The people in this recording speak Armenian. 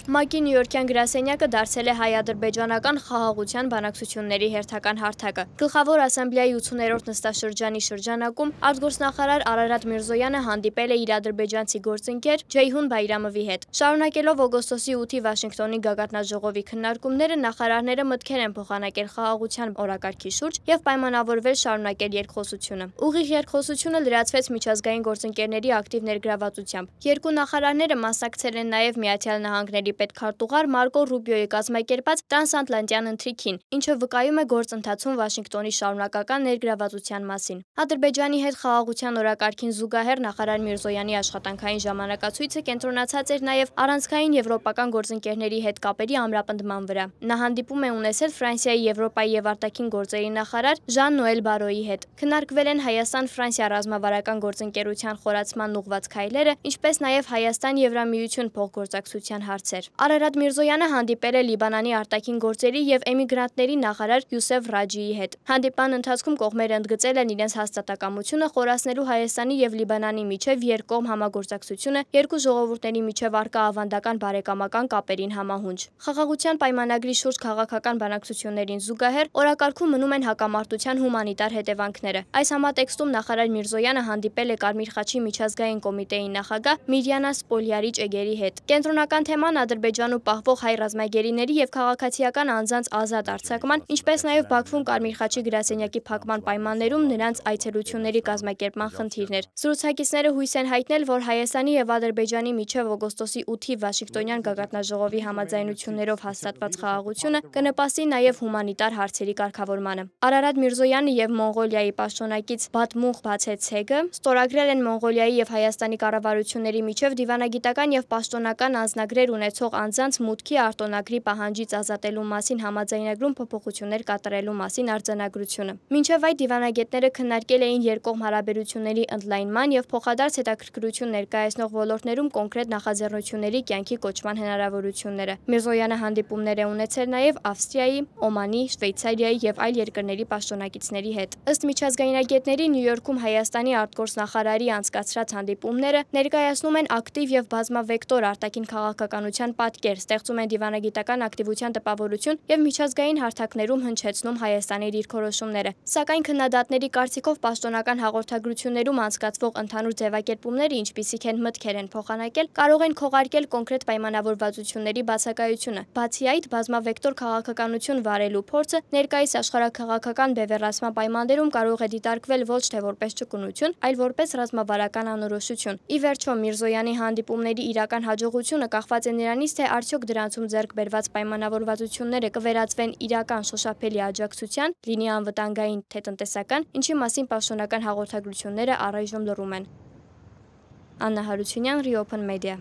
ՄԱԿ-ի նյույորքյան գրասենյակը դարձել է հայ-ադրբեջանական խաղաղության բանակցությունների հերթական հարթակը։ Գլխավոր ասամբլեայի 80-րդ նստաշրջանի շրջանակում արտգործնախարար Արարատ Միրզոյանը հանդիպել է իր ադրբեջանցի գործընկեր Ջեյհուն Բայրամովի հետ։ Շարունակելով օգոստոսի 8-ի Վաշինգտոնի գագաթնաժողովի քննարկումները, նախարարները մտքեր են փոխանակել խաղաղության օրակարգի շուրջ եւ պայմանավորվել շարունակել երկխոսությունը։ Ուղիղ երկխոսությունը լրացվեց միջազգային գործընկերների ակտիվ ներգրավվածությամբ։ Երկու նախարարները մասնակցել են նաեւ Միացյալ Նահանգների պետքարտուղար Մարկո Ռուբիոյի կազմակերպած տրանսատլանտյան ընթրիքին, ինչը վկայում է գործընթացում Վաշինգտոնի շարունակական ներգրավվածության մասին։ Ադրբեջանի հետ խաղաղության օրակարգին զուգահեռ նախարար Միրզոյանի աշխատանքային ժամանակացույցը կենտրոնացած էր նաեւ առանցքային եվրոպական գործընկերների հետ կապերի ամրապնդման վրա։ Նա հանդիպում է ունեցել Ֆրանսիայի Եվրոպայի եւ արտաքին գործերի նախարար Ժան-Նոել Բարոյի հետ։ Քննարկվել են Հայաստան-Ֆրանսիա ռազմավարական գործընկերության խորացման ուղղված քայլերը, ինչպես նաեւ Հայաստան-Եվրամիություն փոխգործակցության հարցեր։ Արարատ Միրզոյանը հանդիպել է Լիբանանի արտաքին գործերի եւ էմիգրանտների նախարար Յուսեֆ Ռաջիի հետ։ Հանդիպման ընթացքում կողմերը ընդգծել են իրենց հաստատակամությունը խորացնելու Հայաստանի եւ Լիբանանի միջև երկկողմ համագործակցությունը, երկու ժողովուրդների միջև առկա ավանդական բարեկամական կապերին համահունչ։ Խաղաղության պայմանագրի շուրջ քաղաքական բանակցություններին զուգահեռ օրակարգում մնում են հակամարտության հումանիտար հետևանքները։ Այս համատեքստում նախարար Միրզոյանը հանդիպել է Կարմիր խաչի միջազգային կոմիտեի նախագահ Միրյանա Սպոլյարի Ճեգերի հետ։ Կենտրոնական թեման Ադրբեջանում պահվող հայ ռազմագերիների եւ քաղաքացիական անձանց ազատ արձակման, ինչպես նաեւ Բաքվում Կարմիր խաչի գրասենյակի փակման պայմաններում նրանց այցելությունների կազմակերպման խնդիրն էր։ Զրուցակիցները հույս են հայտնել, որ Հայաստանի եւ Ադրբեջանի միջև օգոստոսի 8-ի Վաշինգտոնյան գագաթնաժողովի համաձայնություններով հաստատված խաղաղությունը կնպաստի նաեւ հումանիտար հարցերի կարգավորմանը։ Արարատ Միրզոյանը եւ Մոնղոլիայի պաշտոնակից Բաթմունղ Բացեցեգը ստորագրել են Մոնղոլիայի եւ Հայաստանի կառավարությունների միջև դիվանագիտական եւ պաշտոնական անձնագրեր ունեցող անձանց մուտքի արտոնագրի պահանջից ազատելու մասին համաձայնագրում փոփոխություններ կատարելու մասին արձանագրությունը։ Մինչև այդ դիվանագետները քննարկել էին երկկողմ հարաբերությունների ընդլայնման եւ փոխադարձ հետաքրքրություն ներկայացնող ոլորտներում կոնկրետ նախաձեռնությունների կյանքի կոչման հնարավորությունները։ Միրզոյանը հանդիպումներ է ունեցել նաեւ Ավստրիայի, Օմանի, Շվեյցարիայի եւ այլ երկրների պաշտոնակիցների հետ։ Ըստ միջազգայնագետների Նյույորքում Հայաստանի արտգործնախարարի անցկացրած հանդիպումները ներկայացնում են ակտիվ եւ բազմավեկտոր արտաքին քաղաքականության պատկեր, ստեղծում են դիվանագիտական ակտիվության տպավորություն եւ միջազգային հարթակներում հնչեցնում Հայաստանի դիրքորոշումները։ Սակայն քննադատների կարծիքով պաշտոնական հաղորդագրություններում անցկացվող ընդհանուր ձևակերպումները, ինչպիսիք են մտքեր են փոխանակել, կարող են քողարկել կոնկրետ պայմանավորվածությունների բացակայությունը։ Բացի այդ, բազմավեկտոր քաղաքականություն վարելու փորձը ներկայիս աշխարհաքաղաքական բևեռացման պայմաններում կարող է դիտարկվել ոչ թե որպես ճկունություն, այլ որպես ռազմավարական անորոշություն։ Ի վերջո, Միրզոյանի հանդիպումների իրական հաջողությունը կախված է նրանից, թե արդյոք դրանցում ձեռք բերված պայմանավորվածությունները կվերածվեն իրական շոշափելի աջակցության, լինի անվտանգային թե տնտեսական, ինչի մասին պաշտոնական հաղորդագրությունները առայժմ լռում են։ Աննա Հարությունյան, Reopen Media։